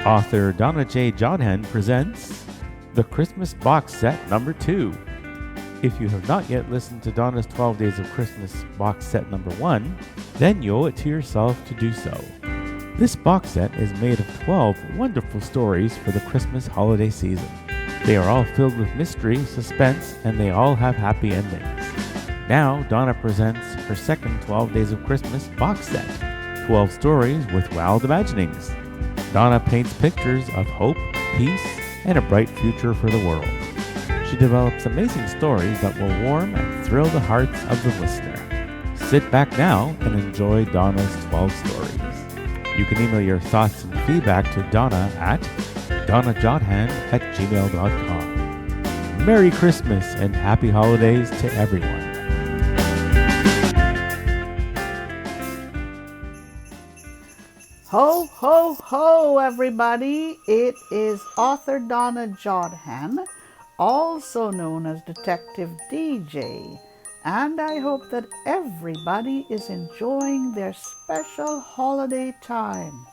Author Donna J. Jodhan presents The Christmas Box Set Number 2. If you have not yet listened to Donna's 12 Days of Christmas Box Set Number 1, then you owe it to yourself to do so. This box set is made of 12 wonderful stories for the Christmas holiday season. They are all filled with mystery, suspense, and they all have happy endings. Now, Donna presents her second 12 Days of Christmas box set, 12 stories with wild imaginings. Donna paints pictures of hope, peace, and a bright future for the world. She develops amazing stories that will warm and thrill the hearts of the listener. Sit back now and enjoy Donna's 12 stories. You can email your thoughts and feedback to Donna at donnajodhan@gmail.com. Merry Christmas and happy holidays to everyone. Ho, ho, ho, everybody. It is author Donna Jodhan, also known as Detective DJ, and I hope that everybody is enjoying their special holiday time,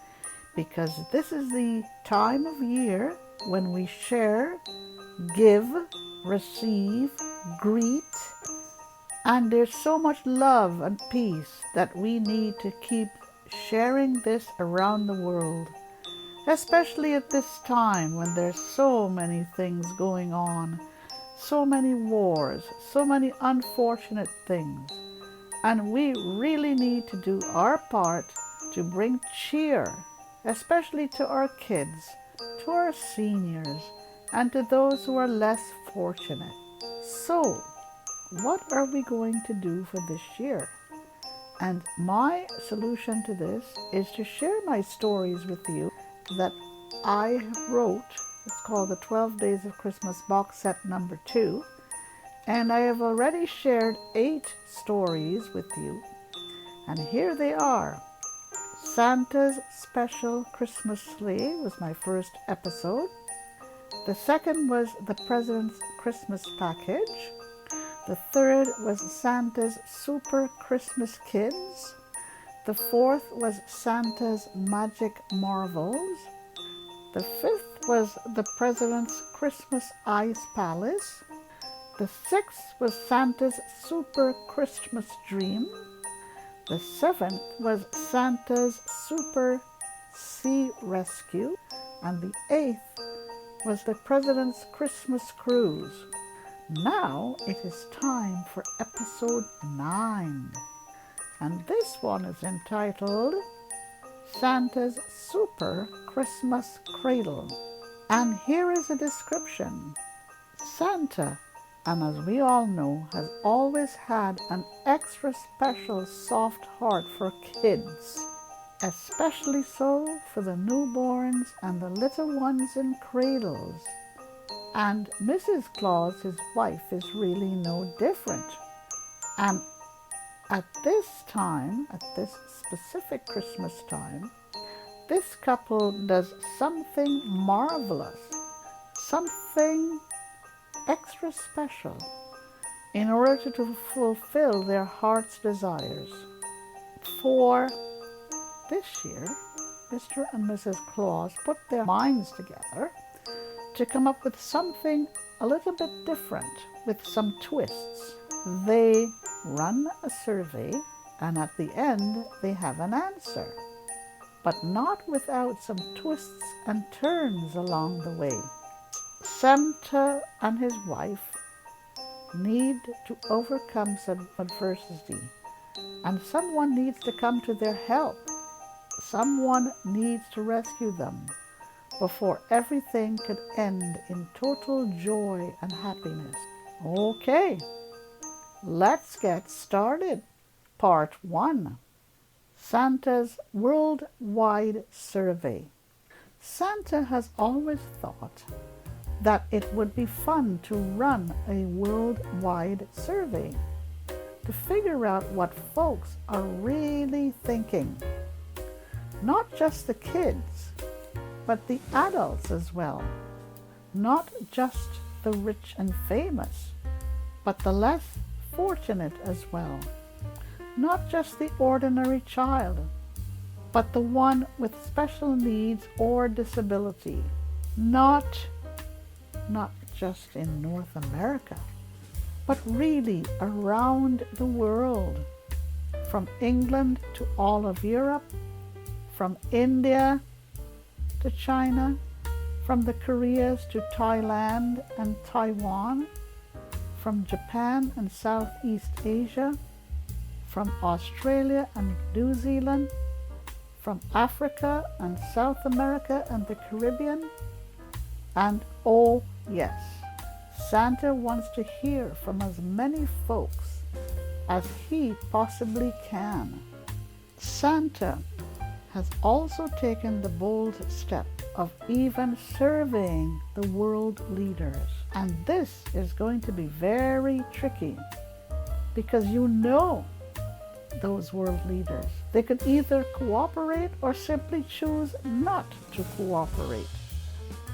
because this is the time of year when we share, give, receive, greet, and there's so much love and peace that we need to keep sharing this around the world, especially at this time when there's so many things going on, so many wars, so many unfortunate things, and we really need to do our part to bring cheer, especially to our kids, to our seniors, and to those who are less fortunate. So, what are we going to do for this year? And my solution to this is to share my stories with you that I wrote. It's called the 12 Days of Christmas Box Set Number 2. And I have already shared 8 stories with you. And here they are. Santa's Special Christmas Sleigh was my first episode. The second was The President's Christmas Package. The third was Santa's Super Christmas Kids. The fourth was Santa's Magic Marvels. The fifth was The President's Christmas Ice Palace. The sixth was Santa's Super Christmas Dream. The seventh was Santa's Super Sea Rescue. And the eighth was The President's Christmas Cruise. Now it is time for episode 9, and this one is entitled Santa's Super Christmas Cradle. And here is a description. Santa, and as we all know, has always had an extra special soft heart for kids, especially so for the newborns and the little ones in cradles. And Mrs. Claus, his wife, is really no different. And at this time, at this specific Christmas time, this couple does something marvelous, something extra special in order to fulfill their heart's desires. For this year, Mr. and Mrs. Claus put their minds together to come up with something a little bit different, with some twists. They run a survey, and at the end they have an answer, but not without some twists and turns along the way. Santa and his wife need to overcome some adversity, and someone needs to come to their help. Someone needs to rescue them before everything could end in total joy and happiness. Okay, let's get started. Part 1. Santa's Worldwide Survey. Santa has always thought that it would be fun to run a worldwide survey to figure out what folks are really thinking. Not just the kids, but the adults as well. Not just the rich and famous, but the less fortunate as well. Not just the ordinary child, but the one with special needs or disability. Not just in North America, but really around the world, from England to all of Europe, from India to China, from the Koreas to Thailand and Taiwan, from Japan and Southeast Asia, from Australia and New Zealand, from Africa and South America and the Caribbean. And oh yes, Santa wants to hear from as many folks as he possibly can. Santa has also taken the bold step of even surveying the world leaders. And this is going to be very tricky, because you know those world leaders. They could either cooperate or simply choose not to cooperate.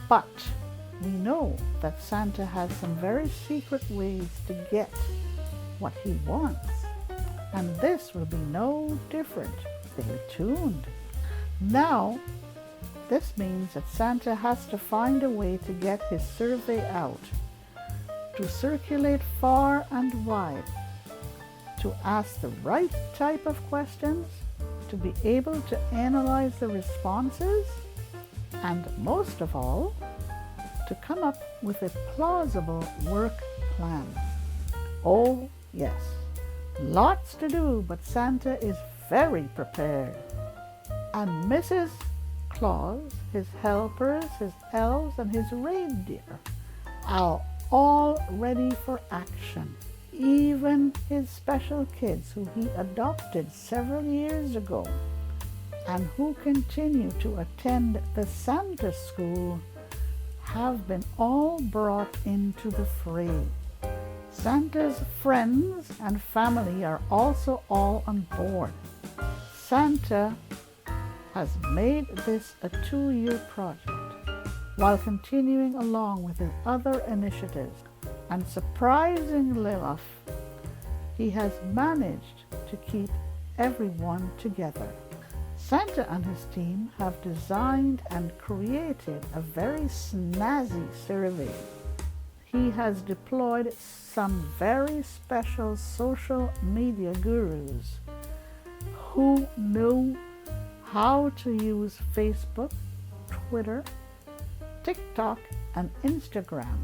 But we know that Santa has some very secret ways to get what he wants. And this will be no different. Stay tuned. Now, this means that Santa has to find a way to get his survey out, to circulate far and wide, to ask the right type of questions, to be able to analyze the responses, and most of all, to come up with a plausible work plan. Oh yes, lots to do, but Santa is very prepared. And Mrs. Claus, his helpers, his elves, and his reindeer are all ready for action. Even his special kids who he adopted several years ago and who continue to attend the Santa school have been all brought into the fray. Santa's friends and family are also all on board. Santa has made this a 2-year project while continuing along with his other initiatives. And surprisingly enough, he has managed to keep everyone together. Santa and his team have designed and created a very snazzy survey. He has deployed some very special social media gurus who know how to use Facebook, Twitter, TikTok, and Instagram,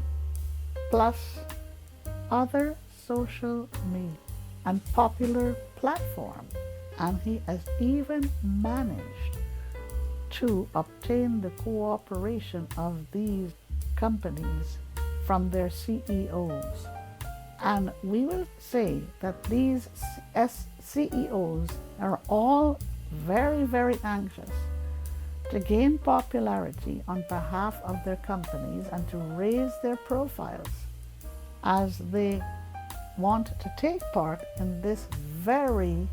plus other social media and popular platforms. And he has even managed to obtain the cooperation of these companies from their CEOs. And we will say that these CEOs are all very, very anxious to gain popularity on behalf of their companies and to raise their profiles as they want to take part in this very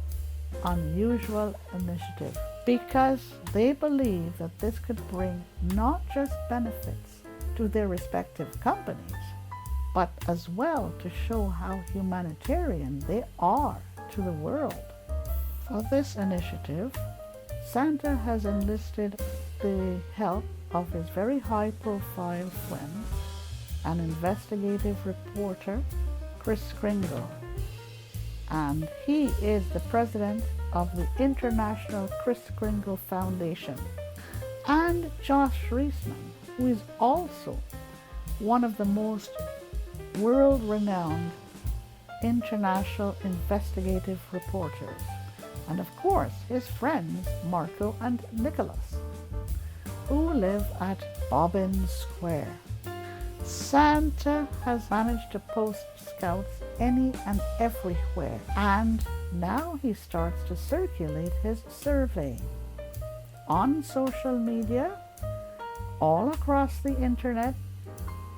unusual initiative, because they believe that this could bring not just benefits to their respective companies, but as well to show how humanitarian they are to the world. For this initiative, Santa has enlisted the help of his very high-profile friend, an investigative reporter, Kris Kringle. And he is the president of the International Kris Kringle Foundation. And Josh Reisman, who is also one of the most world-renowned international investigative reporters. And of course, his friends Marco and Nicholas, who live at Bobbin Square. Santa has managed to post scouts any and everywhere, and now he starts to circulate his survey on social media, all across the internet,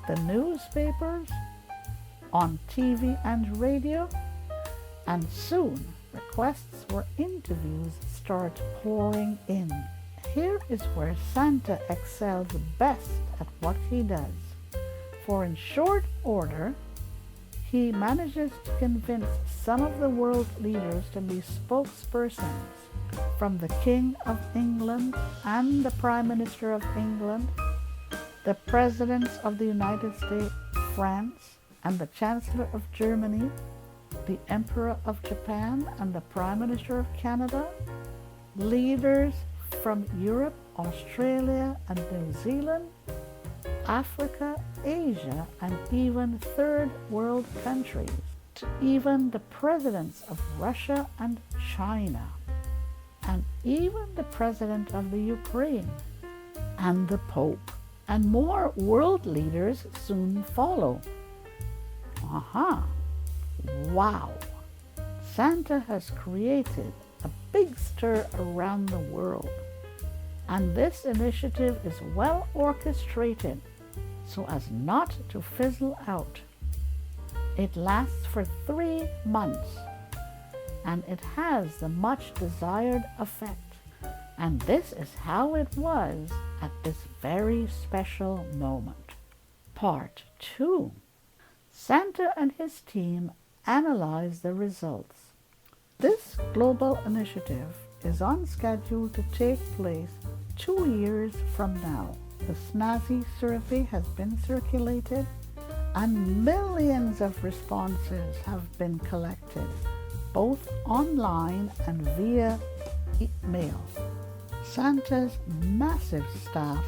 the newspapers, on TV and radio, and soon requests for interviews start pouring in. Here is where Santa excels best at what he does. For in short order, he manages to convince some of the world leaders to be spokespersons from the King of England and the Prime Minister of England, the Presidents of the United States, France, and the Chancellor of Germany, the Emperor of Japan and the Prime Minister of Canada, leaders from Europe, Australia, and New Zealand, Africa, Asia, and even third world countries, to even the presidents of Russia and China, and even the president of the Ukraine, and the Pope, and more world leaders soon follow. Wow! Santa has created a big stir around the world, and this initiative is well orchestrated so as not to fizzle out. It lasts for 3 months, and it has the much desired effect. And this is how it was at this very special moment. Part 2. Santa and his team analyzed the results. This global initiative is on schedule to take place 2 years from now. The snazzy survey has been circulated and millions of responses have been collected, both online and via email. Santa's massive staff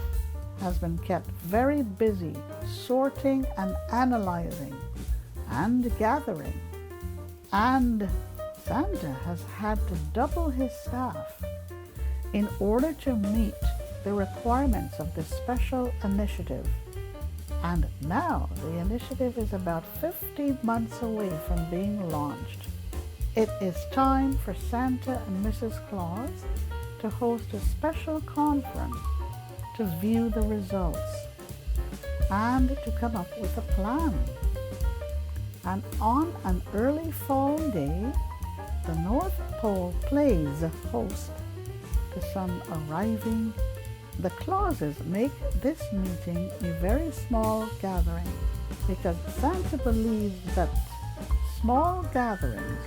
has been kept very busy sorting and analyzing and gathering, and Santa has had to double his staff in order to meet the requirements of this special initiative. And now the initiative is about 15 months away from being launched. It is time for Santa and Mrs. Claus to host a special conference to view the results and to come up with a plan. And on an early fall day, the North Pole plays host to some arriving. The Clauses make this meeting a very small gathering because Santa believes that small gatherings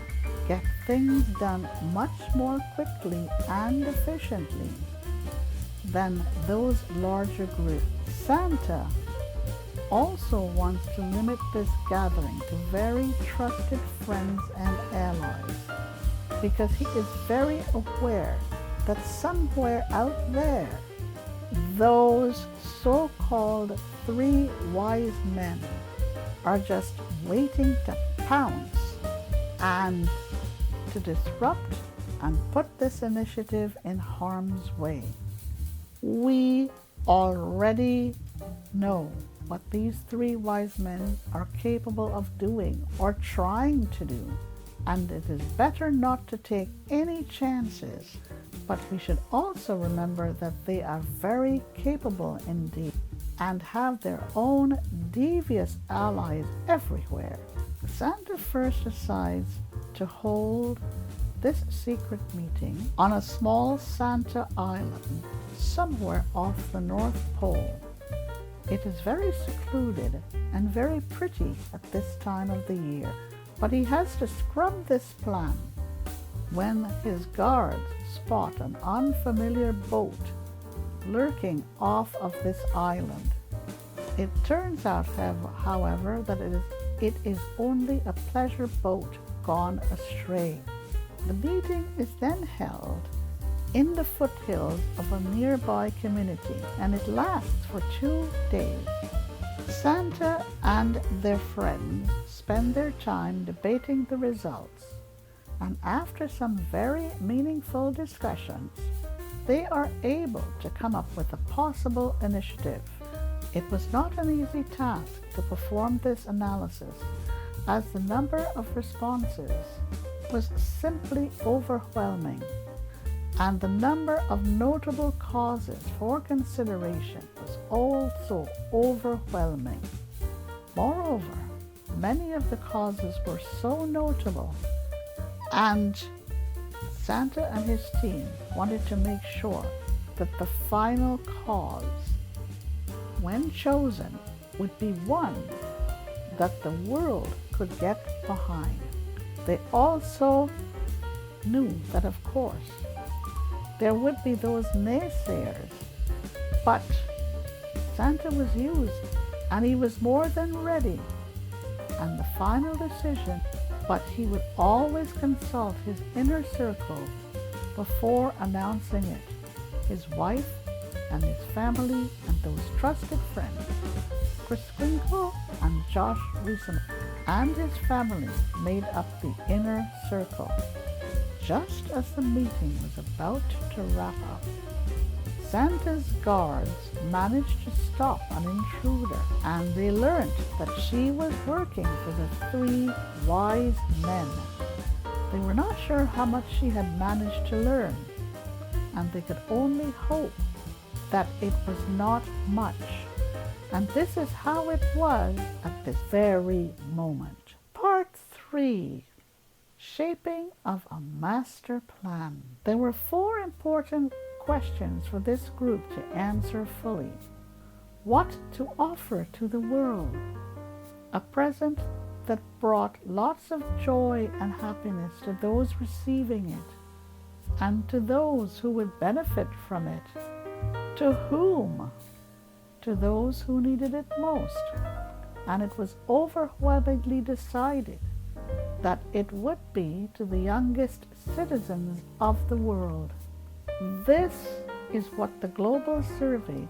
get things done much more quickly and efficiently than those larger groups. Santa also wants to limit this gathering to very trusted friends and allies because he is very aware that somewhere out there those so-called 3 wise men are just waiting to pounce and to disrupt and put this initiative in harm's way. We already know what these 3 wise men are capable of doing or trying to do, and it is better not to take any chances. But we should also remember that they are very capable indeed and have their own devious allies everywhere. Santa first decides to hold this secret meeting on a small Santa island somewhere off the North Pole. It is very secluded and very pretty at this time of the year, but he has to scrub this plan when his guards spot an unfamiliar boat lurking off of this island. It turns out, however, that it is only a pleasure boat gone astray. The meeting is then held in the foothills of a nearby community, and it lasts for 2 days. Santa and their friends spend their time debating the results, and after some very meaningful discussions, they are able to come up with a possible initiative. It was not an easy task to perform this analysis, as the number of responses was simply overwhelming, and the number of notable causes for consideration was also overwhelming. Moreover, many of the causes were so notable, and Santa and his team wanted to make sure that the final cause, when chosen, would be one that the world could get behind. They also knew that, of course, There would be those naysayers, but Santa was used, and he was more than ready. And the final decision, but he would always consult his inner circle before announcing it. His wife and his family and those trusted friends, Chris Sprinkle and Josh Reeson, and his family made up the inner circle. Just as the meeting was about to wrap up, Santa's guards managed to stop an intruder, and they learned that she was working for the three wise men. They were not sure how much she had managed to learn, and they could only hope that it was not much. And this is how it was at this very moment. Part 3. Shaping of a master plan. There were 4 important questions for this group to answer fully. What to offer to the world? A present that brought lots of joy and happiness to those receiving it and to those who would benefit from it. To whom? To those who needed it most. And it was overwhelmingly decided that it would be to the youngest citizens of the world. This is what the global survey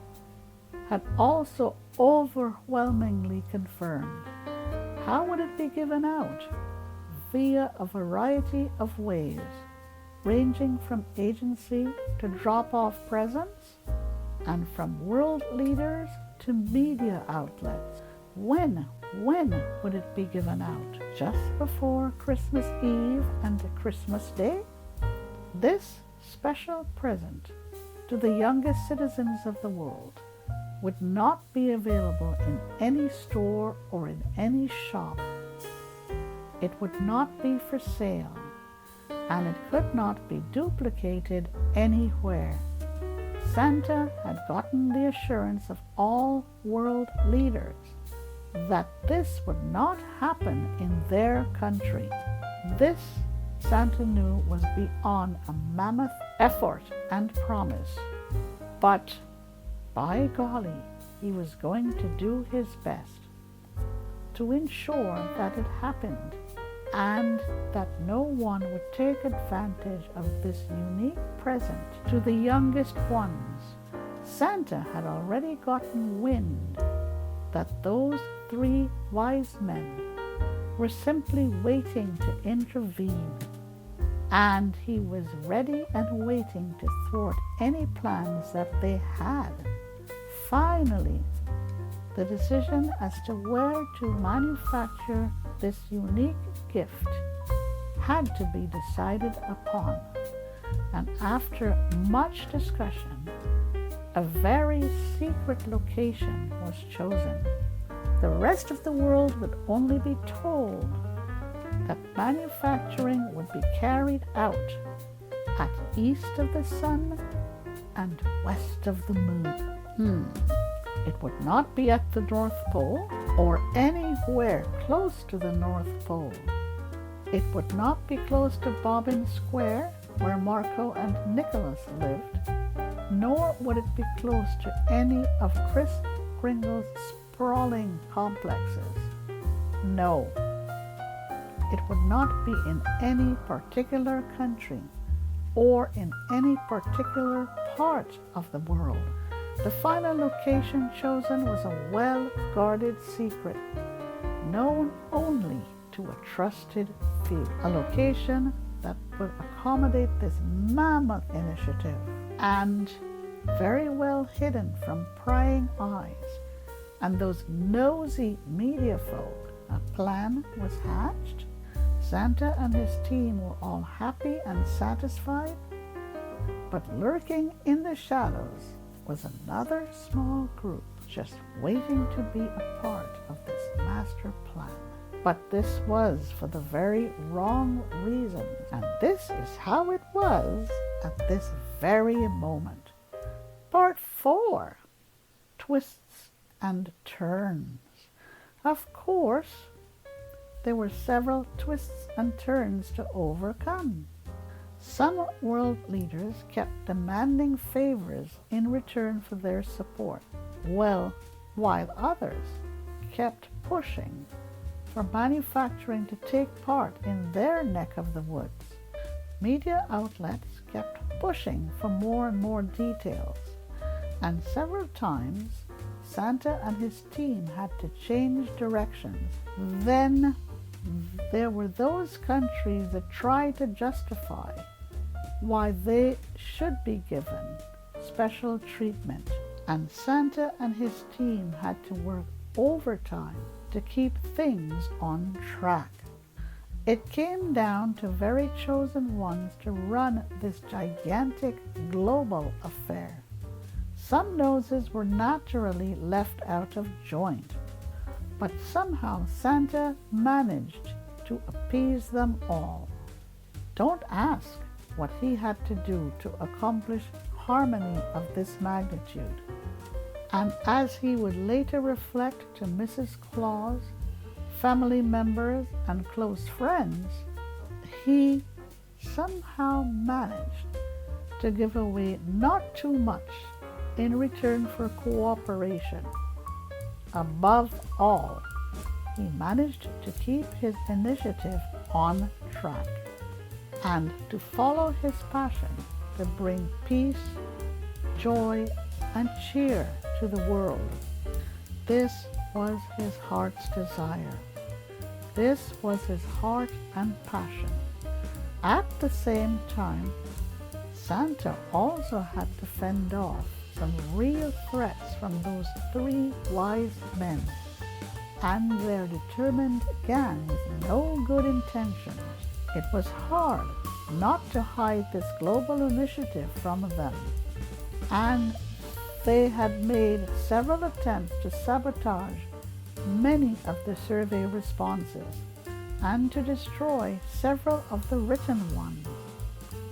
had also overwhelmingly confirmed. How would it be given out? Via a variety of ways, ranging from agency to drop-off presents, and from world leaders to media outlets. When would it be given out? Just before Christmas Eve and Christmas Day? This special present to the youngest citizens of the world would not be available in any store or in any shop. It would not be for sale, and it could not be duplicated anywhere. Santa had gotten the assurance of all world leaders that this would not happen in their country. This, Santa knew, was beyond a mammoth effort and promise. But, by golly, he was going to do his best to ensure that it happened, and that no one would take advantage of this unique present to the youngest ones. Santa had already gotten wind that those 3 wise men were simply waiting to intervene, and he was ready and waiting to thwart any plans that they had. Finally, the decision as to where to manufacture this unique gift had to be decided upon, and after much discussion, a very secret location was chosen. The rest of the world would only be told that manufacturing would be carried out at east of the sun and west of the moon. It would not be at the North Pole or anywhere close to the North Pole. It would not be close to Bobbin Square, where Marco and Nicholas lived, nor would it be close to any of Kris Kringle's sprawling complexes. No, it would not be in any particular country or in any particular part of the world. The final location chosen was a well-guarded secret, known only to a trusted few. A location that would accommodate this mammoth initiative, and very well hidden from prying eyes and those nosy media folk. A plan was hatched. Santa and his team were all happy and satisfied, but lurking in the shadows was another small group just waiting to be a part of this master plan. But this was for the very wrong reasons, and this is how it was at this very moment. Part 4. Twists and turns. Of course, there were several twists and turns to overcome. Some world leaders kept demanding favors in return for their support, while others kept pushing for manufacturing to take part in their neck of the woods. Media outlets kept pushing for more and more details, and several times Santa and his team had to change directions. Then there were those countries that tried to justify why they should be given special treatment, and Santa and his team had to work overtime to keep things on track. It came down to very chosen ones to run this gigantic global affair. Some noses were naturally left out of joint, but somehow Santa managed to appease them all. Don't ask what he had to do to accomplish harmony of this magnitude. And as he would later reflect to Mrs. Claus, family members, and close friends, he somehow managed to give away not too much in return for cooperation. Above all, he managed to keep his initiative on track and to follow his passion to bring peace, joy, and cheer to the world. This was his heart's desire. This was his heart and passion. At the same time, Santa also had to fend off some real threats from those three wise men and their determined gang with no good intentions. It was hard not to hide this global initiative from them, and they had made several attempts to sabotage many of the survey responses and to destroy several of the written ones.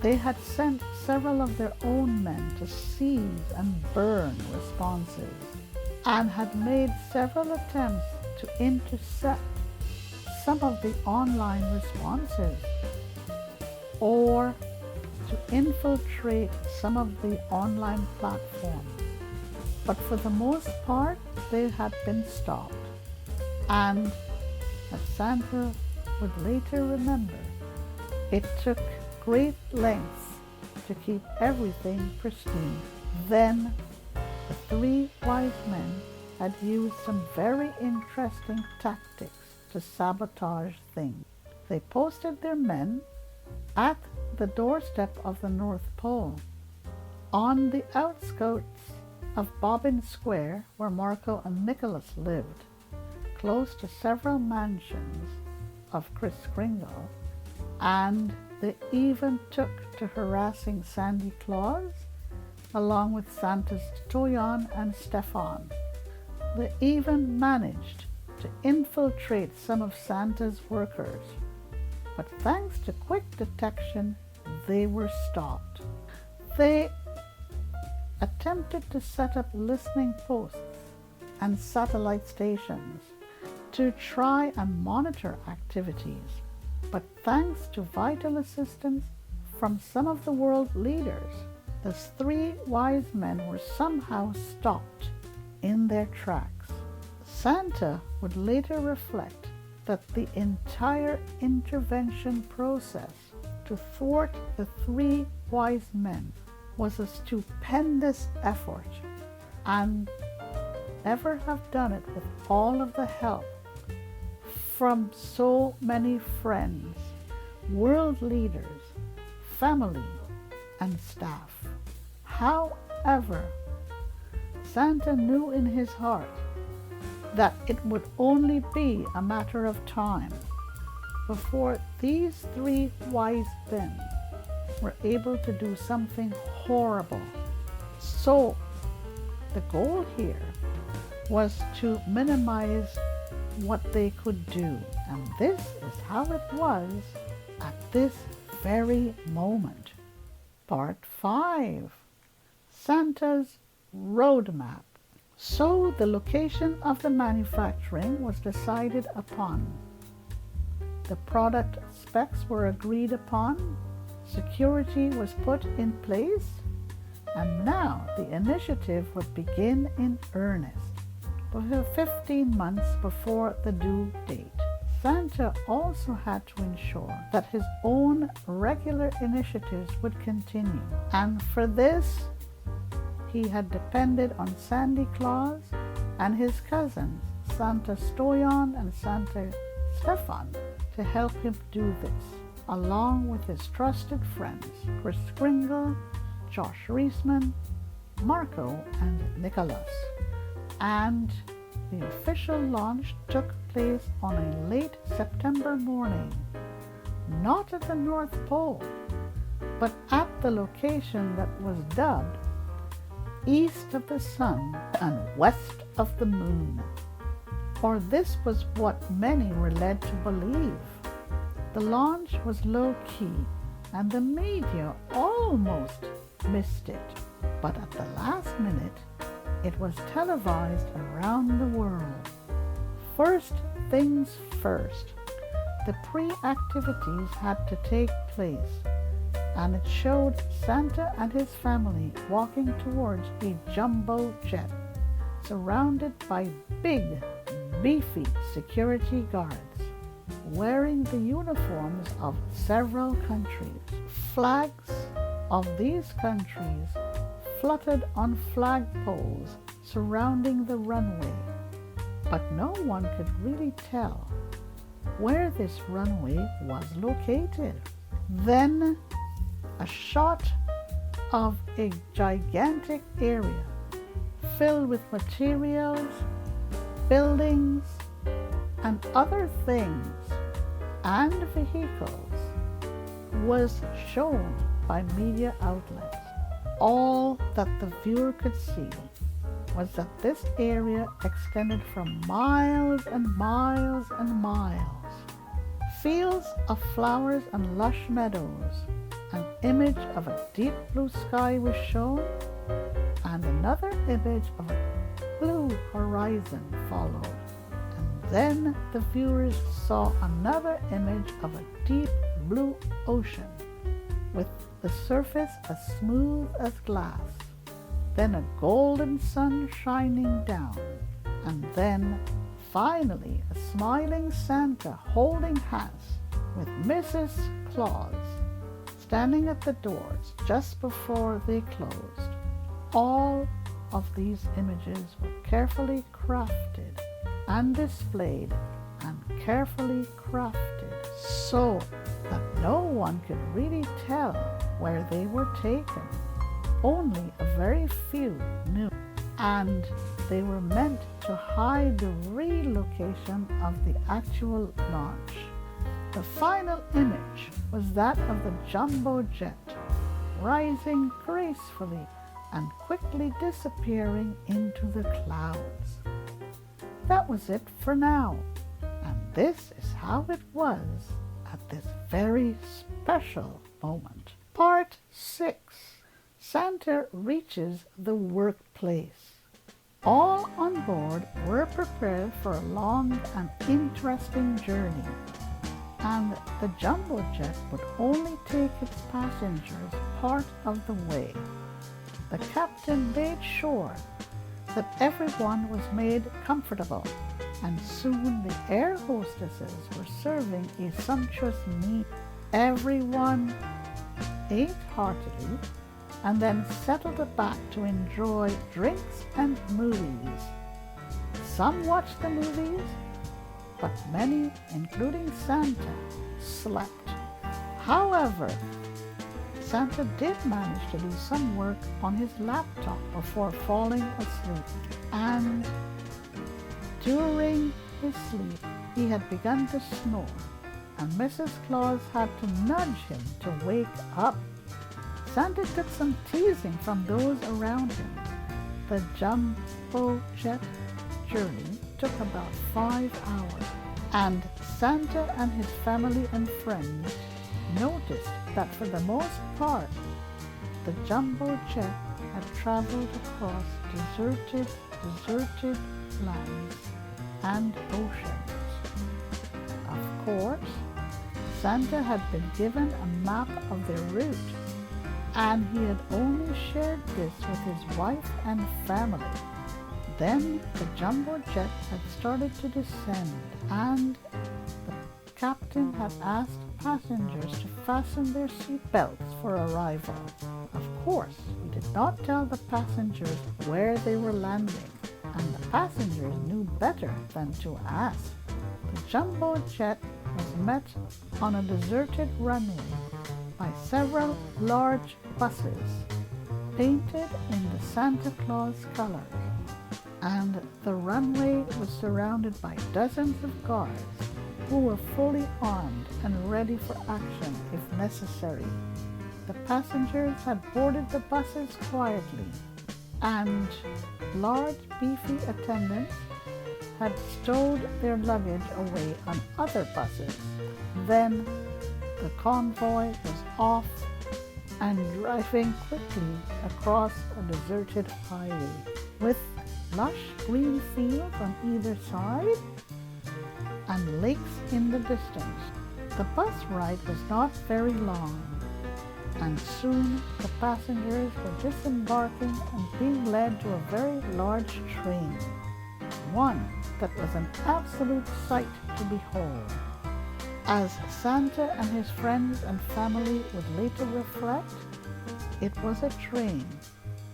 They had sent several of their own men to seize and burn responses and had made several attempts to intercept some of the online responses or to infiltrate some of the online platforms. But for the most part, they had been stopped. And as Santa would later remember, it took great lengths to keep everything pristine. Then the three wise men had used some very interesting tactics to sabotage things. They posted their men at the doorstep of the North Pole, on the outskirts of Bobbin Square, where Marco and Nicholas lived, close to several mansions of Kris Kringle, and they even took to harassing Sandy Claus along with Santa's Toyon and Stefan. They even managed to infiltrate some of Santa's workers, but thanks to quick detection, they were stopped. They attempted to set up listening posts and satellite stations to try and monitor activities, but thanks to vital assistance from some of the world leaders, the three wise men were somehow stopped in their tracks. Santa would later reflect that the entire intervention process to thwart the three wise men was a stupendous effort, and never have done it with all of the help from so many friends, world leaders, family, and staff. However, Santa knew in his heart that it would only be a matter of time before these three wise men were able to do something horrible. So the goal here was to minimize what they could do, and this is how it was at this very moment. Part 5. Santa's Roadmap. So the location of the manufacturing was decided upon. The product specs were agreed upon, Security was put in place, and now the initiative would begin in earnest. But 15 months before the due date, Santa also had to ensure that his own regular initiatives would continue. And for this, he had depended on Sandy Claus and his cousins, Santa Stoyan and Santa Stefan, to help him do this, along with his trusted friends, Chris Kringle, Josh Reisman, Marco, and Nicholas. And the official launch took place on a late September morning, not at the North Pole, but at the location that was dubbed East of the Sun and West of the Moon. For this was what many were led to believe. The launch was low-key, and the media almost missed it. But at the last minute, it was televised around the world. First things first, the pre-activities had to take place, and it showed Santa and his family walking towards a jumbo jet, surrounded by big, beefy security guards, wearing the uniforms of several countries. Flags of these countries fluttered on flagpoles surrounding the runway, but no one could really tell where this runway was located. Then a shot of a gigantic area filled with materials, buildings, and other things and vehicles was shown by media outlets. All that the viewer could see was that this area extended from miles and miles and miles. Fields of flowers and lush meadows. An image of a deep blue sky was shown, and another image of a blue horizon followed. And then the viewers saw another image of a deep blue ocean with the surface as smooth as glass. Then a golden sun shining down, and then finally a smiling Santa holding hands with Mrs. Claus standing at the doors just before they closed. All of these images were carefully crafted and displayed, and carefully crafted so that no one could really tell where they were taken. Only a very few knew, and they were meant to hide the real location of the actual launch. The final image was that of the jumbo jet, rising gracefully and quickly disappearing into the clouds. That was it for now, and this is how it was at this very special moment. Part 6. Santa reaches the workplace. All on board were prepared for a long and interesting journey, and the jumbo jet would only take its passengers part of the way. The captain made sure that everyone was made comfortable, and soon the air hostesses were serving a sumptuous meal. Everyone ate heartily and then settled back to enjoy drinks and movies. Some watched the movies, but many, including Santa, slept. However, Santa did manage to do some work on his laptop before falling asleep, and during his sleep he had begun to snore, and Mrs. Claus had to nudge him to wake up. Santa took some teasing from those around him. The jumbo jet journey took about 5 hours, and Santa and his family and friends noticed that for the most part, the jumbo jet had traveled across deserted lands and oceans. Of course, Santa had been given a map of their route, and he had only shared this with his wife and family. Then the jumbo jet had started to descend, and the captain had asked passengers to fasten their seat belts for arrival. Of course, he did not tell the passengers where they were landing, and the passengers knew better than to ask. The jumbo jet was met on a deserted runway by several large buses painted in the Santa Claus colors, and the runway was surrounded by dozens of guards who were fully armed and ready for action if necessary. The passengers had boarded the buses quietly, and large beefy attendants had stowed their luggage away on other buses. Then the convoy was off and driving quickly across a deserted highway with lush green fields on either side and lakes in the distance. The bus ride was not very long, and soon the passengers were disembarking and being led to a very large train, one that was an absolute sight to behold. As Santa and his friends and family would later reflect, it was a train,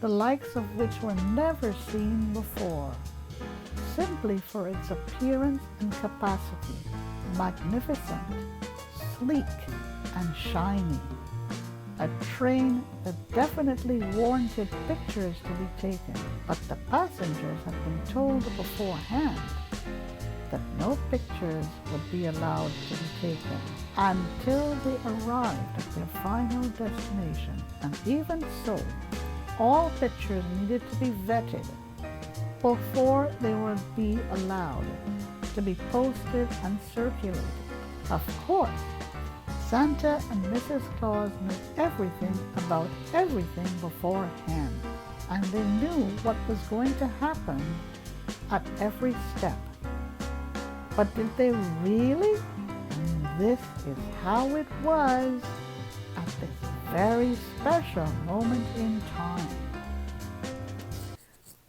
the likes of which were never seen before, simply for its appearance and capacity, magnificent, sleek, and shiny. A train that definitely warranted pictures to be taken, but the passengers had been told beforehand that no pictures would be allowed to be taken until they arrived at their final destination. And even so, all pictures needed to be vetted before they would be allowed to be posted and circulated. Of course, Santa and Mrs. Claus knew everything about everything beforehand, and they knew what was going to happen at every step. But did they really? And this is how it was at this very special moment in time.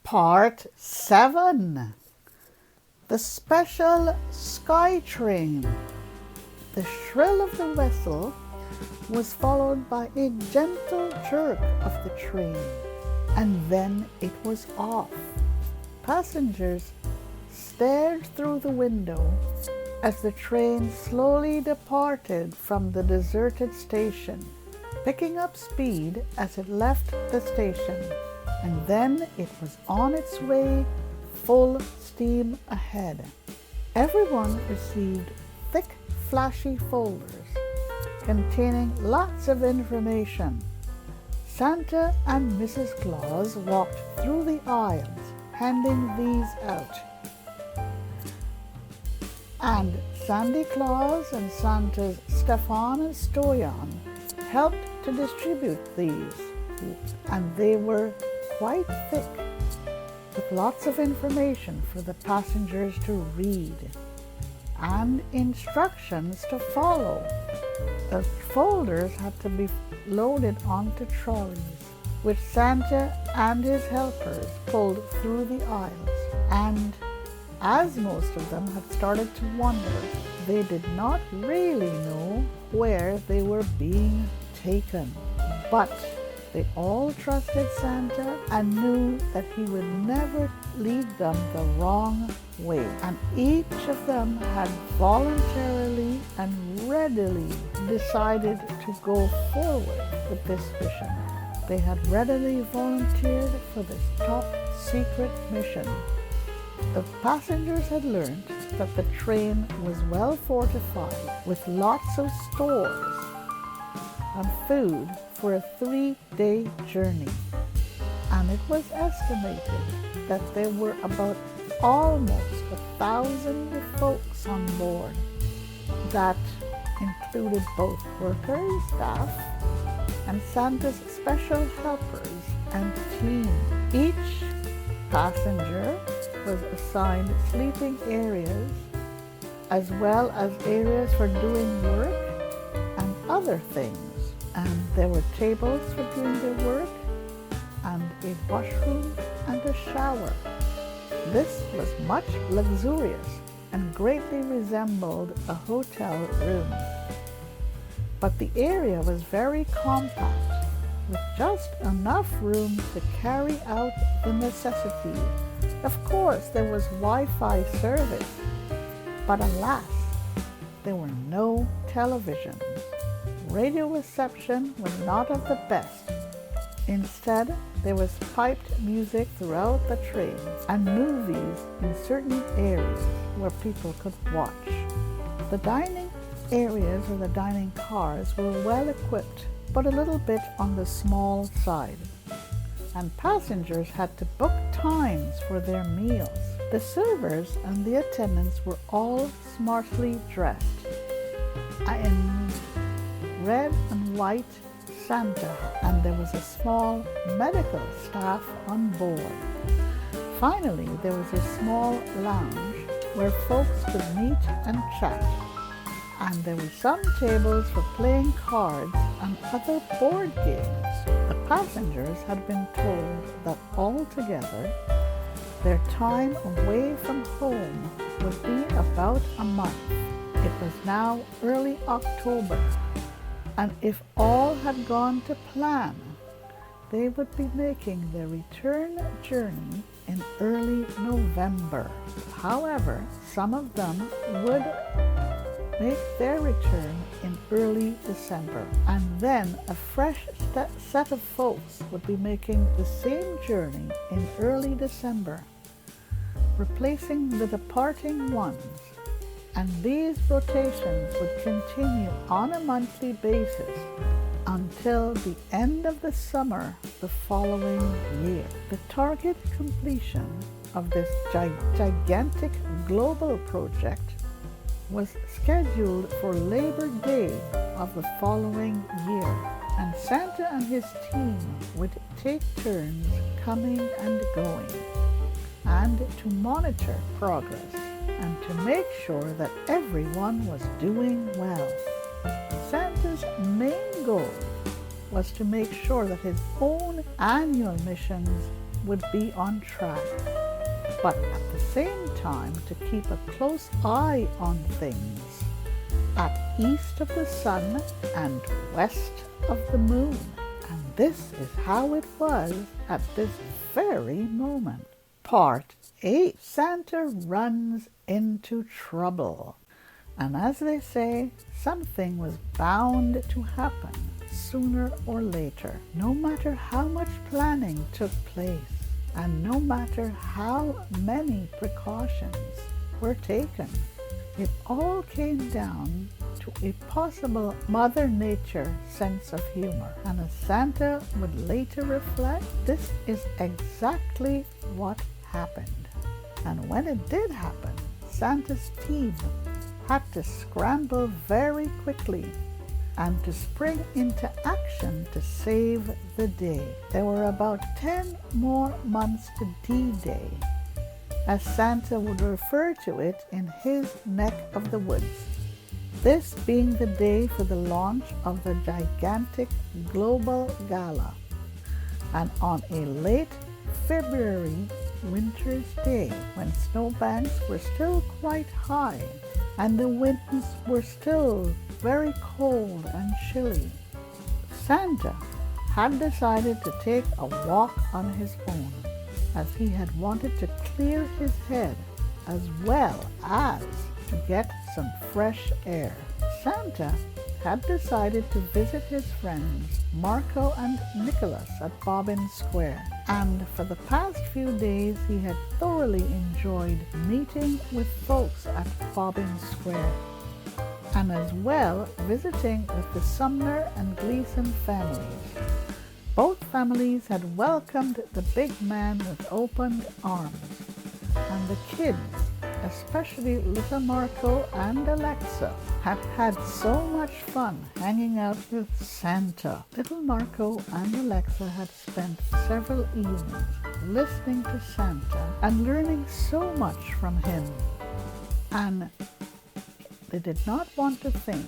Part 7. The Special Sky Train. The shrill of the whistle was followed by a gentle jerk of the train, and then it was off. Passengers stared through the window as the train slowly departed from the deserted station, picking up speed as it left the station, and then it was on its way full steam ahead. Everyone received thick, flashy folders containing lots of information. Santa and Mrs. Claus walked through the aisles, handing these out. And Sandy Claus and Santa's Stefan and Stoyan helped to distribute these, and they were quite thick, with lots of information for the passengers to read and instructions to follow. The folders had to be loaded onto trolleys, which Santa and his helpers pulled through the aisles. And as most of them had started to wonder, they did not really know where they were being taken. But they all trusted Santa and knew that he would never lead them the wrong way. And each of them had voluntarily and readily decided to go forward with this mission. They had readily volunteered for this top secret mission. The passengers had learned that the train was well fortified with lots of stores and food for a 3-day journey, and it was estimated that there were about almost 1,000 folks on board. That included both workers, staff, and Santa's special helpers and team. Each passenger was assigned sleeping areas as well as areas for doing work other things. And there were tables for doing their work, and a washroom and a shower. This was much luxurious and greatly resembled a hotel room. But the area was very compact, with just enough room to carry out the necessities. Of course, there was Wi-Fi service, but alas, there were no televisions. Radio reception was not of the best. Instead, there was piped music throughout the train and movies in certain areas where people could watch. The dining areas or the dining cars were well equipped, but a little bit on the small side. And passengers had to book times for their meals. The servers and the attendants were all smartly dressed in red and white Santa, and there was a small medical staff on board. Finally, there was a small lounge where folks could meet and chat, and there were some tables for playing cards and other board games. The passengers had been told that altogether their time away from home would be about a month. It was now early October, and if all had gone to plan, they would be making their return journey in early November. However, some of them would make their return in early December, and then a fresh set of folks would be making the same journey in early December, replacing the departing ones. And these rotations would continue on a monthly basis until the end of the summer the following year. The target completion of this gigantic global project was scheduled for Labor Day of the following year, and Santa and his team would take turns coming and going, and to monitor progress and to make sure that everyone was doing well. Santa's main goal was to make sure that his own annual missions would be on track, but at the same time to keep a close eye on things at east of the sun and west of the moon. And this is how it was at this very moment. Part 8. Santa runs into trouble. And as they say, something was bound to happen sooner or later, no matter how much planning took place and no matter how many precautions were taken. It all came down to a possible Mother Nature sense of humor. And as Santa would later reflect, this is exactly what happened. And when it did happen, Santa's team had to scramble very quickly and to spring into action to save the day. There were about 10 more months to D-Day, as Santa would refer to it in his neck of the woods, this being the day for the launch of the gigantic global gala. And on a late February winter's day, when snowbanks were still quite high and the winds were still very cold and chilly, Santa had decided to take a walk on his own, as he had wanted to clear his head as well as to get some fresh air. Santa had decided to visit his friends Marco and Nicholas at Bobbin Square, and for the past few days he had thoroughly enjoyed meeting with folks at Bobbin Square, and as well visiting with the Sumner and Gleason families. Both families had welcomed the big man with open arms, and the kids, especially little Marco and Alexa, had had so much fun hanging out with Santa. Little Marco and Alexa had spent several evenings listening to Santa and learning so much from him, and they did not want to think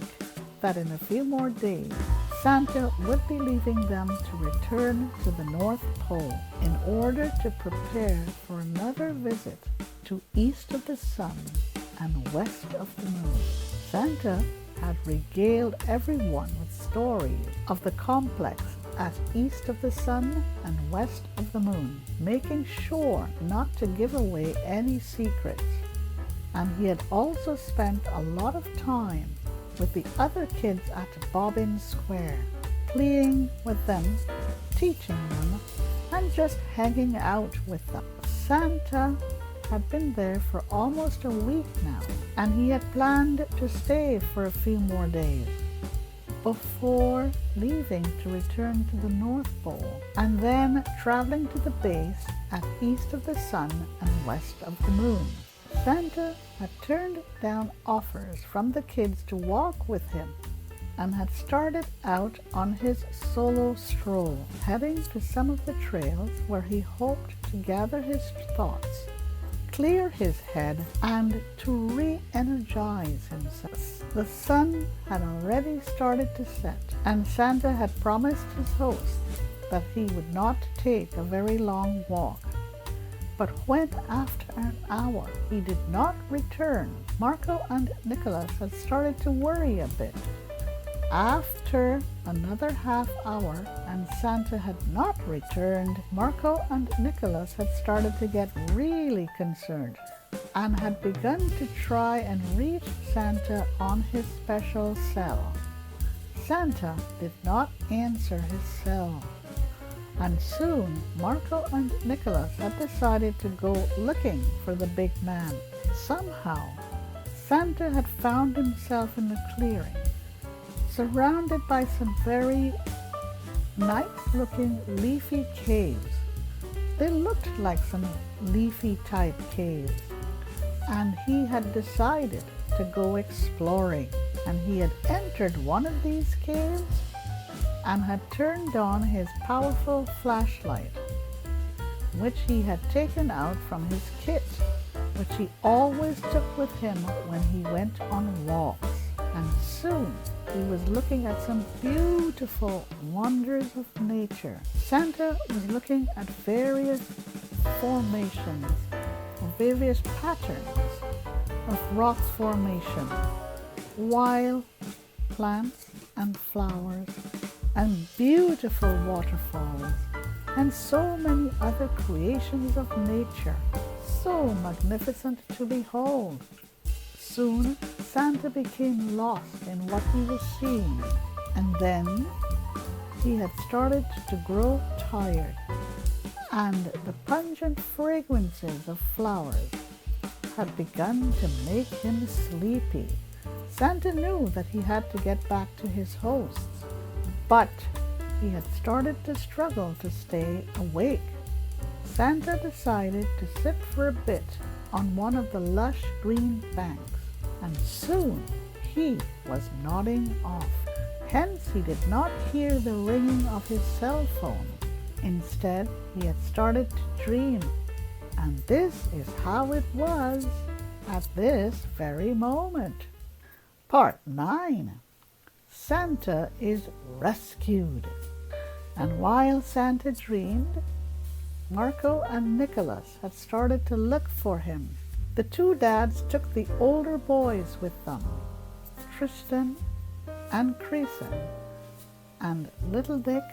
that in a few more days, Santa would be leaving them to return to the North Pole in order to prepare for another visit to east of the sun and west of the moon. Santa had regaled everyone with stories of the complex at east of the sun and west of the moon, making sure not to give away any secrets. And he had also spent a lot of time with the other kids at Bobbin Square, playing with them, teaching them, and just hanging out with them. Santa had been there for almost a week now, and he had planned to stay for a few more days before leaving to return to the North Pole, and then traveling to the base at east of the sun and west of the moon. Santa had turned down offers from the kids to walk with him and had started out on his solo stroll, heading to some of the trails where he hoped to gather his thoughts, clear his head, and to re-energize himself. The sun had already started to set, and Santa had promised his hosts that he would not take a very long walk. But when after an hour he did not return, Marco and Nicholas had started to worry a bit. After another half hour and Santa had not returned, Marco and Nicholas had started to get really concerned and had begun to try and reach Santa on his special cell. Santa did not answer his cell. And soon Marco and Nicholas had decided to go looking for the big man. Somehow, Santa had found himself in a clearing, surrounded by some very nice-looking leafy caves. They looked like some leafy-type caves, and he had decided to go exploring. And he had entered one of these caves and had turned on his powerful flashlight, which he had taken out from his kit, which he always took with him when he went on walks. And soon he was looking at some beautiful wonders of nature. Santa was looking at various formations, or various patterns of rocks formation, wild plants and flowers, and beautiful waterfalls, and so many other creations of nature, so magnificent to behold. Soon Santa became lost in what he was seeing, and then he had started to grow tired, and the pungent fragrances of flowers had begun to make him sleepy. Santa knew that he had to get back to his hosts, but he had started to struggle to stay awake. Santa decided to sit for a bit on one of the lush green banks, and soon he was nodding off. Hence he did not hear the ringing of his cell phone. Instead, he had started to dream, and this is how it was at this very moment. Part 9. Santa is rescued. And while Santa dreamed, Marco and Nicholas had started to look for him. The two dads took the older boys with them, Tristan and Creason, and Little Dick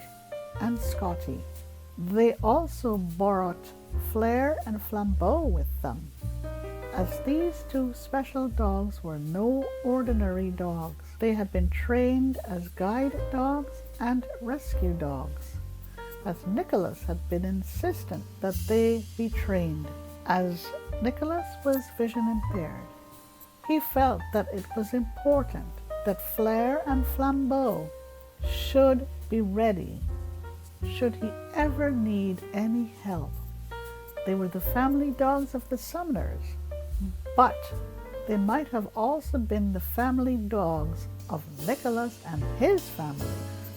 and Scotty. They also brought Flair and Flambeau with them, as these two special dogs were no ordinary dogs. They had been trained as guide dogs and rescue dogs, as Nicholas had been insistent that they be trained. As Nicholas was vision impaired, he felt that it was important that Flair and Flambeau should be ready should he ever need any help. They were the family dogs of the Sumners, but they might have also been the family dogs of Nicholas and his family.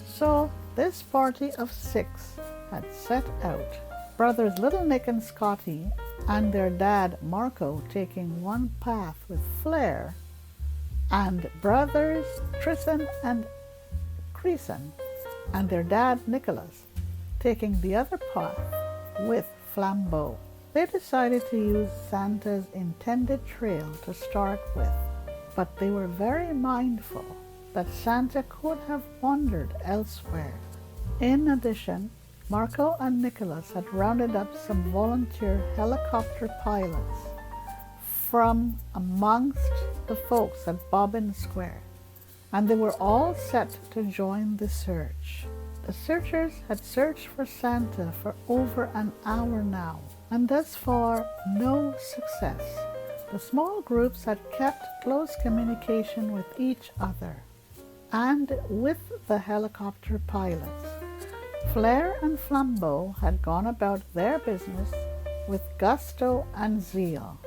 So this party of 6 had set out. Brothers Little Nick and Scotty and their dad Marco taking one path with Flair, and brothers Tristan and Creason, and their dad Nicholas, taking the other path with Flambeau. They decided to use Santa's intended trail to start with, but they were very mindful that Santa could have wandered elsewhere. In addition, Marco and Nicholas had rounded up some volunteer helicopter pilots from amongst the folks at Bobbin Square, and they were all set to join the search. The searchers had searched for Santa for over an hour now, and thus far no success. The small groups had kept close communication with each other and with the helicopter pilots. Flair and Flambeau had gone about their business with gusto and zeal,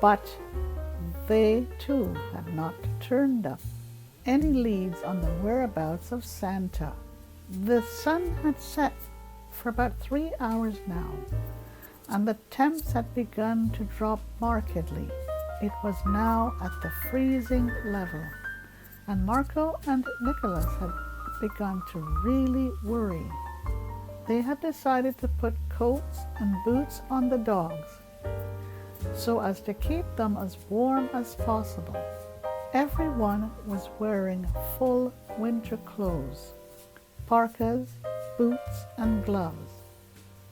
but they too had not turned up any leads on the whereabouts of Santa. The sun had set for about 3 hours now, and the temps had begun to drop markedly. It was now at the freezing level, and Marco and Nicholas had begun to really worry. They had decided to put coats and boots on the dogs so as to keep them as warm as possible. Everyone was wearing full winter clothes, parkas, boots, and gloves,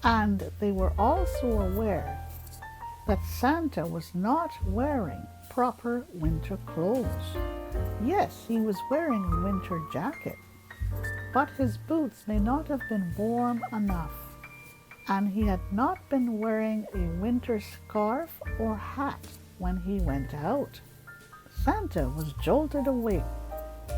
and they were also aware that Santa was not wearing proper winter clothes. Yes, he was wearing a winter jacket, but his boots may not have been warm enough, and he had not been wearing a winter scarf or hat when he went out. Santa was jolted awake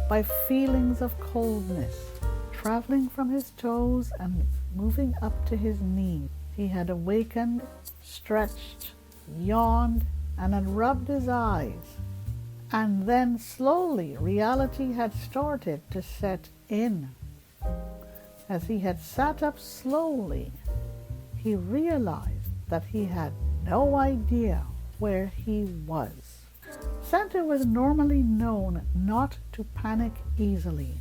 by feelings of coldness, traveling from his toes and moving up to his knees. He had awakened, stretched, yawned, and had rubbed his eyes. And then slowly reality had started to set in. As he had sat up slowly, he realized that he had no idea where he was. Santa was normally known not to panic easily,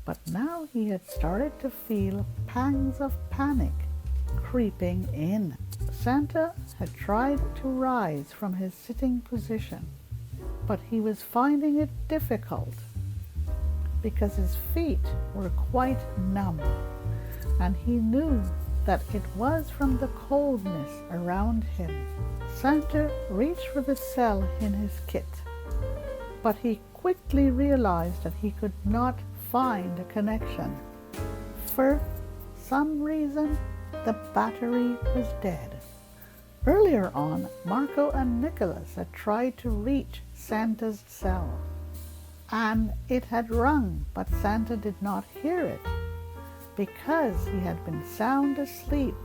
but now he had started to feel pangs of panic creeping in. Santa had tried to rise from his sitting position, but he was finding it difficult because his feet were quite numb, and he knew that it was from the coldness around him. Santa reached for the cell in his kit, but he quickly realized that he could not find a connection. For some reason, the battery was dead. Earlier on, Marco and Nicholas had tried to reach Santa's cell, and it had rung, but Santa did not hear it because he had been sound asleep,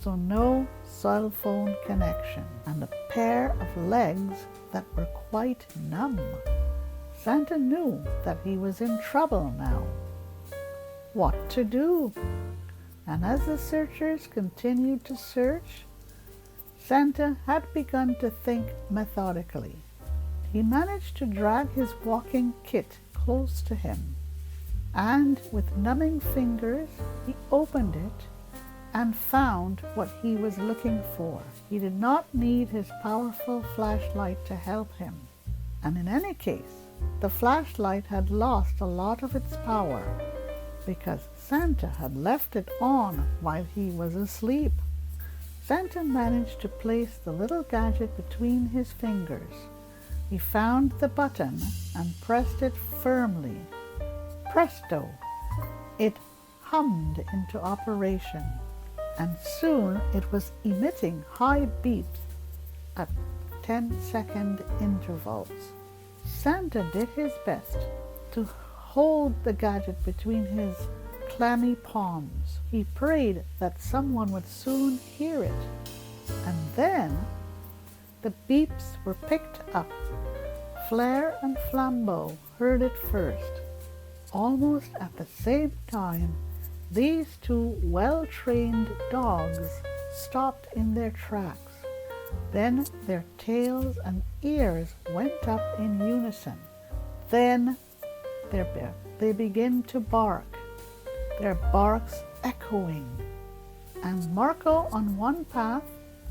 so no cell phone connection, and a pair of legs that were quite numb. Santa knew that he was in trouble now. What to do? And as the searchers continued to search, Santa had begun to think methodically. He managed to drag his walking kit close to him, and with numbing fingers he opened it and found what he was looking for. He did not need his powerful flashlight to help him, and in any case, the flashlight had lost a lot of its power because Santa had left it on while he was asleep. Santa managed to place the little gadget between his fingers. He found the button and pressed it firmly. Presto! It hummed into operation, and soon it was emitting high beeps at 10-second intervals. Santa did his best to hold the gadget between his clammy palms. He prayed that someone would soon hear it, and then the beeps were picked up. Flair and Flambeau heard it first. Almost at the same time, these two well-trained dogs stopped in their tracks, Then their tails and ears went up in unison. Then they begin to bark, their barks echoing. And Marco on one path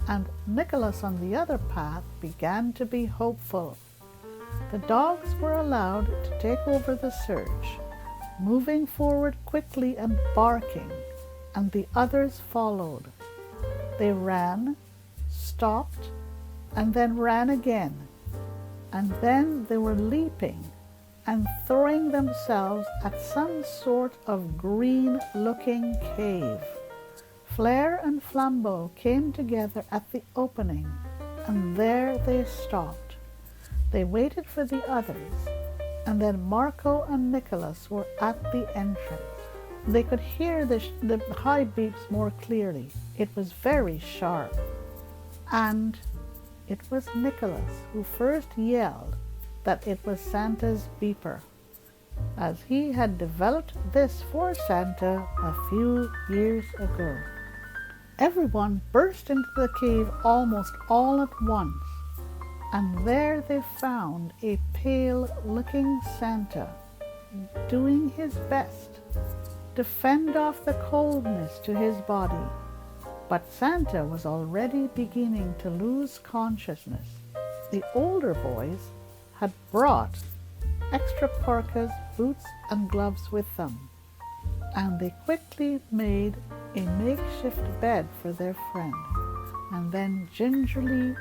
and Nicholas on the other path began to be hopeful. The dogs were allowed to take over the search, moving forward quickly and barking, and the others followed. They ran, stopped, and then ran again, and then they were leaping and throwing themselves at some sort of green-looking cave. Flare and Flambeau came together at the opening, and there they stopped. They waited for the others, and then Marco and Nicholas were at the entrance. They could hear the high beeps more clearly. It was very sharp. And it was Nicholas who first yelled that it was Santa's beeper, as he had developed this for Santa a few years ago. Everyone burst into the cave almost all at once, and there they found a pale-looking Santa doing his best to fend off the coldness to his body. But Santa was already beginning to lose consciousness. The older boys had brought extra parkas, boots, and gloves with them, and they quickly made a makeshift bed for their friend, and then gingerly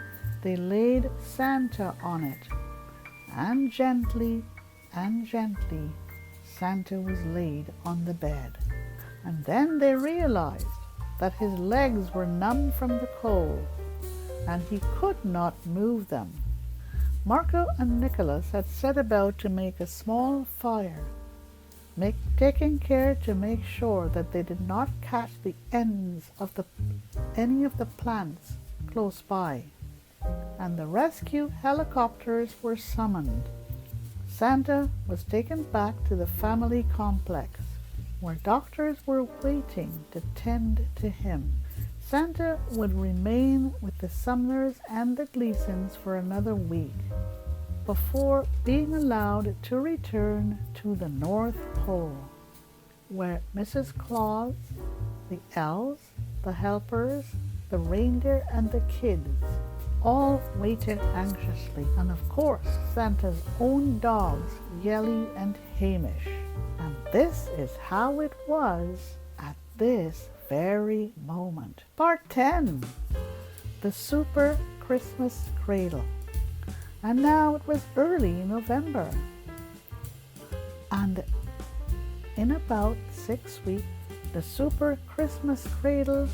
they laid Santa on it, and gently Santa was laid on the bed. And then they realized that his legs were numb from the cold, and he could not move them. Marco and Nicholas had set about to make a small fire, taking care to make sure that they did not catch the ends of any of the plants close by, and the rescue helicopters were summoned. Santa was taken back to the family complex, where doctors were waiting to tend to him. Santa would remain with the Sumners and the Gleasons for another week before being allowed to return to the North Pole, where Mrs. Claus, the elves, the helpers, the reindeer, and the kids all waited anxiously, and of course Santa's own dogs, Yelly and Hamish. And this is how it was at this very moment. Part 10. The Super Christmas Cradle. And now it was early November, and in about 6 weeks the Super Christmas Cradle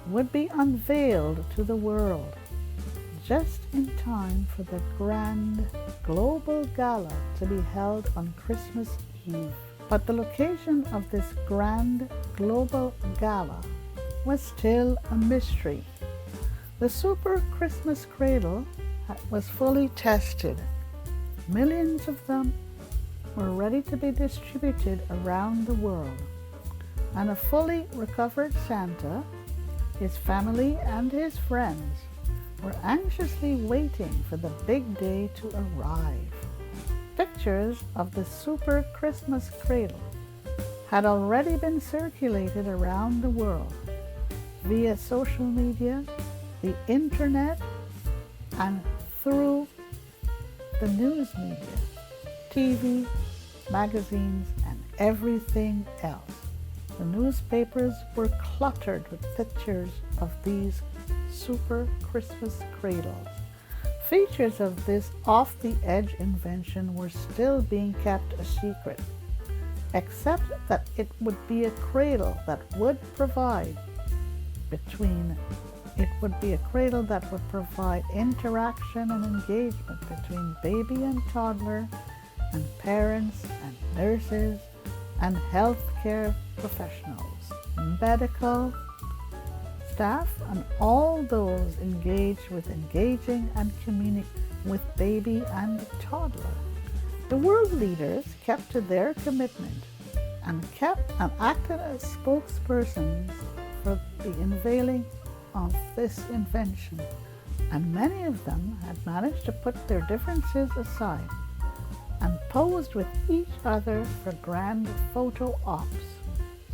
would be unveiled to the world, just in time for the grand global gala to be held on Christmas Eve. But the location of this grand global gala was still a mystery. The Super Christmas Cradle was fully tested. Millions of them were ready to be distributed around the world, and a fully recovered Santa, his family, and his friends were anxiously waiting for the big day to arrive. Pictures of the Super Christmas Cradle had already been circulated around the world via social media, the internet, and through the news media, TV, magazines, and everything else. The newspapers were cluttered with pictures of these Super Christmas Cradles. Features of this off-the-edge invention were still being kept a secret, except that it would be a cradle that would provide interaction and engagement between baby and toddler, and parents and nurses and healthcare professionals, medical staff, and all those engaged with engaging and communicating with baby and toddler. The world leaders kept to their commitment and acted as spokespersons for the unveiling of this invention, and many of them had managed to put their differences aside and posed with each other for grand photo ops,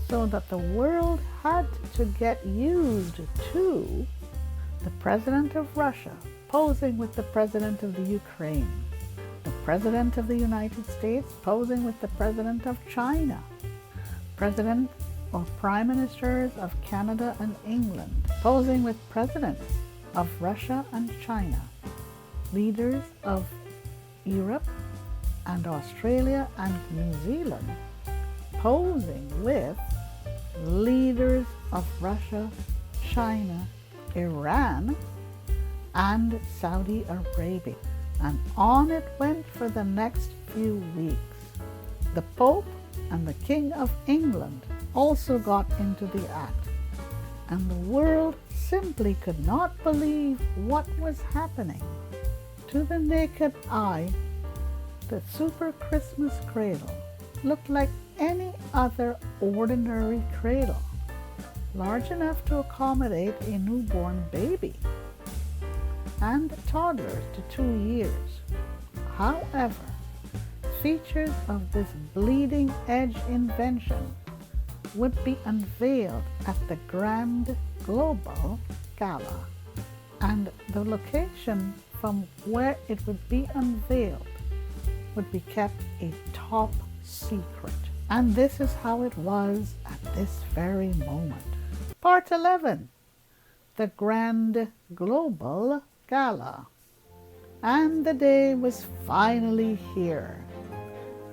so that the world had to get used to the President of Russia posing with the President of the Ukraine, the President of the United States posing with the President of China, President or Prime Ministers of Canada and England posing with Presidents of Russia and China, leaders of Europe and Australia and New Zealand posing with leaders of Russia, China, Iran, and Saudi Arabia. And on it went for the next few weeks. The Pope and the King of England also got into the act, and the world simply could not believe what was happening. To the naked eye, the Super Christmas cradle looked like any other ordinary cradle, large enough to accommodate a newborn baby and toddlers to 2 years. However, features of this bleeding edge invention would be unveiled at the Grand Global Gala, and the location from where it would be unveiled would be kept a top secret. And this is how it was at this very moment. Part 11. The Grand Global Gala. And the day was finally here.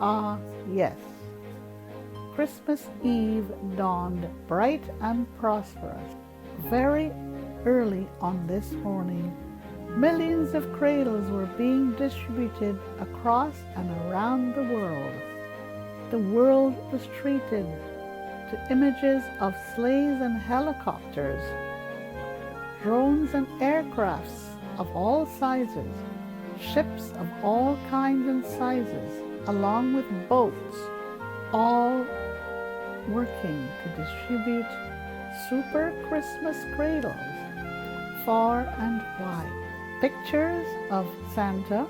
Ah, yes. Christmas Eve dawned bright and prosperous. Very early on this morning, millions of cradles were being distributed across and around the world. The world was treated to images of sleighs and helicopters, drones and aircrafts of all sizes, ships of all kinds and sizes, along with boats, all working to distribute Super Christmas cradles far and wide. Pictures of Santa,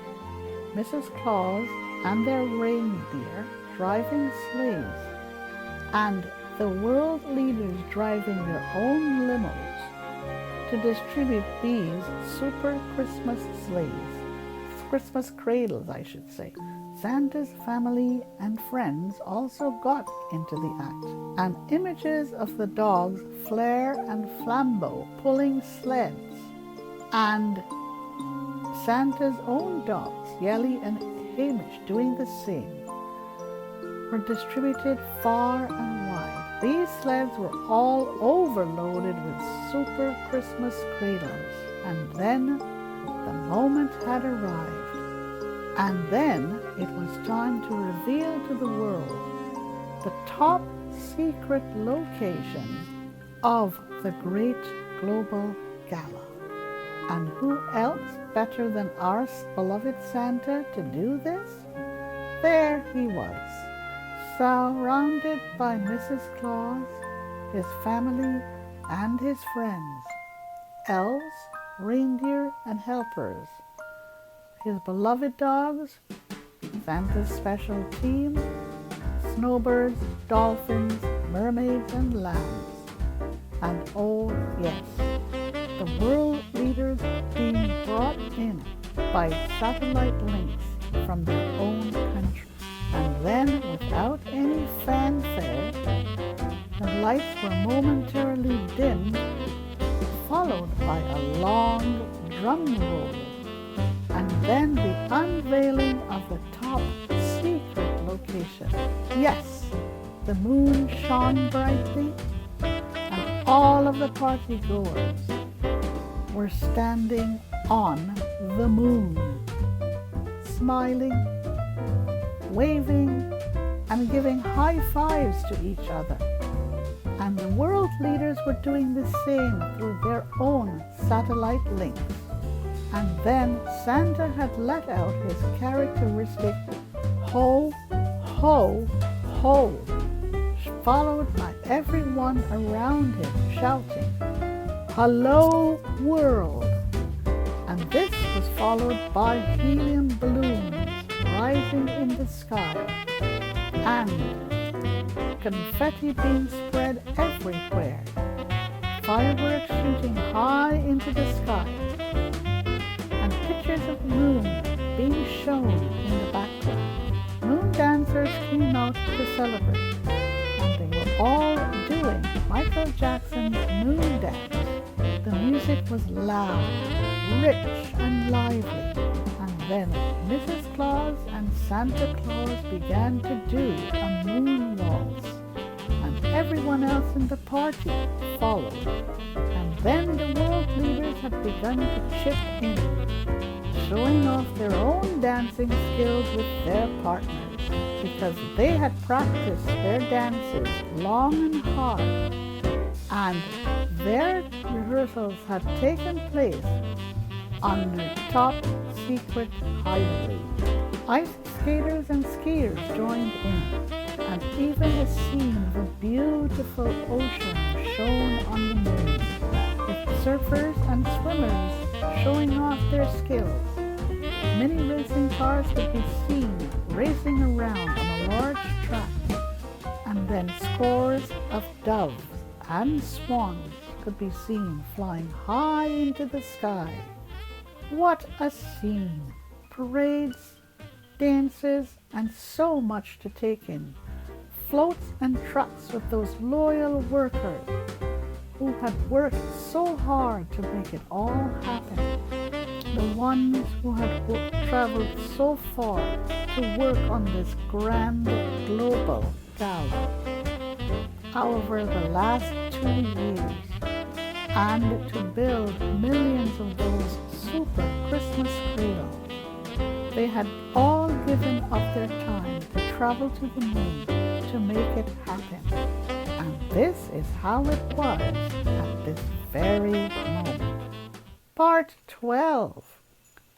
Mrs. Claus, and their reindeer driving sleighs, and the world leaders driving their own limos to distribute these Super Christmas sleighs, Christmas cradles, I should say. Santa's family and friends also got into the act, and images of the dogs Flair and Flambeau pulling sleds, and Santa's own dogs, Yelly and Hamish, doing the same, were distributed far and wide. These sleds were all overloaded with Super Christmas cradles, and then the moment had arrived. And then it was time to reveal to the world the top secret location of the Great Global Gala. And who else better than our beloved Santa to do this? There he was, surrounded by Mrs. Claus, his family, and his friends, elves, reindeer, and helpers, his beloved dogs, Santa's special team, snowbirds, dolphins, mermaids, and lambs. And oh yes, the world leaders being brought in by satellite links from their own country. And then, without any fanfare, the lights were momentarily dimmed, followed by a long drum roll, and then the unveiling of the top secret location. Yes, the moon shone brightly, and all of the party goers were standing on the moon, smiling, waving, and giving high fives to each other. And the world leaders were doing the same through their own satellite links. And then Santa had let out his characteristic ho, ho, ho, followed by everyone around him shouting, "Hello, world!" was followed by helium balloons rising in the sky and confetti being spread everywhere, fireworks shooting high into the sky, and pictures of the moon being shown in the background. Moon dancers came out to celebrate, and they were all doing Michael Jackson's Moon Dance. The music was loud, rich, and lively, and then Mrs. Claus and Santa Claus began to do a moon waltz, and everyone else in the party followed. And then the world leaders had begun to chip in, showing off their own dancing skills with their partners, because they had practiced their dances long and hard, and their rehearsals had taken place on the top secret hideaway. Ice skaters and skiers joined in, and even a scene of a beautiful ocean shone on the moon, with surfers and swimmers showing off their skills. Many racing cars could be seen racing around on a large track, and then scores of doves and swans could be seen flying high into the sky. What a scene! Parades, dances, and so much to take in. Floats and trucks with those loyal workers who had worked so hard to make it all happen. The ones who had traveled so far to work on this grand global gala. However, the last 2 years, and to build millions of those super Christmas cradles, they had all given up their time to travel to the moon to make it happen. And this is how it was at this very moment. Part 12.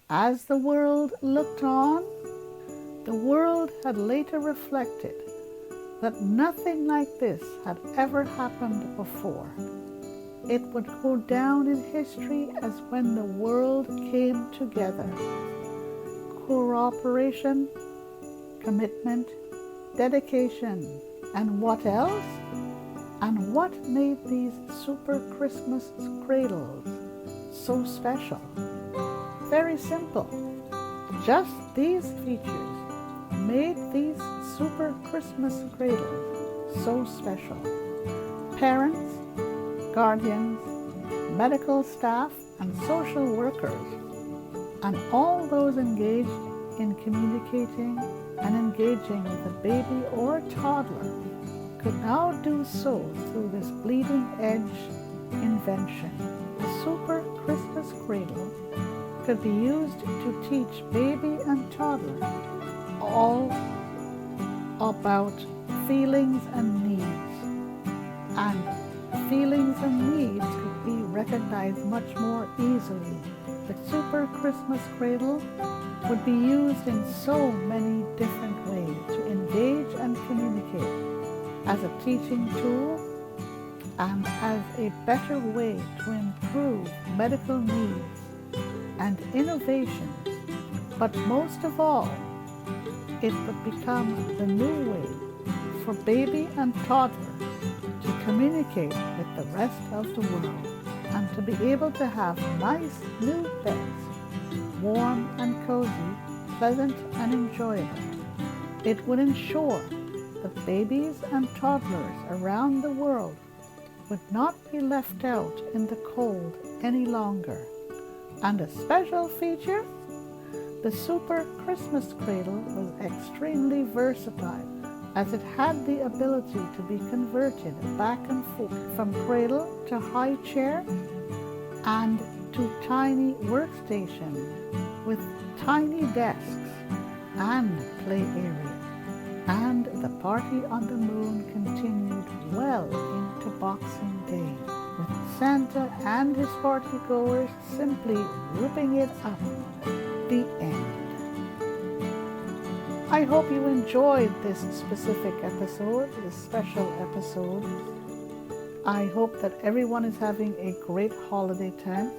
As the world looked on, the world had later reflected that nothing like this had ever happened before. It would go down in history as when the world came together. Cooperation, commitment, dedication, and what else? And what made these super Christmas cradles so special? Very simple. Just these features made these super Christmas cradles so special. Parents, guardians, medical staff, and social workers, and all those engaged in communicating and engaging with a baby or toddler could now do so through this bleeding edge invention. The super Christmas cradle could be used to teach baby and toddler all about feelings and needs, and feelings and needs could be recognized much more easily. The super Christmas cradle would be used in so many different ways to engage and communicate, as a teaching tool and as a better way to improve medical needs and innovation. But most of all, it would become the new way for baby and toddler to communicate with the rest of the world, and to be able to have nice new beds, warm and cozy, pleasant and enjoyable. It would ensure that babies and toddlers around the world would not be left out in the cold any longer. And a special feature, the super Christmas cradle was extremely versatile, as it had the ability to be converted back and forth from cradle to high chair and to tiny workstation with tiny desks and play area. And the party on the moon continued well into Boxing Day, with Santa and his party goers simply ripping it up. The end. I hope you enjoyed this specific episode, this special episode. I hope that everyone is having a great holiday time.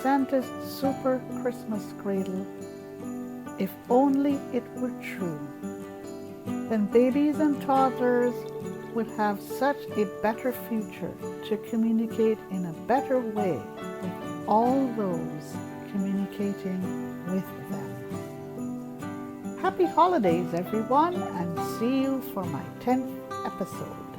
Santa's super Christmas cradle. If only it were true, then babies and toddlers would have such a better future to communicate in a better way with all those communicating with them. Happy holidays, everyone, and see you for my 10th episode.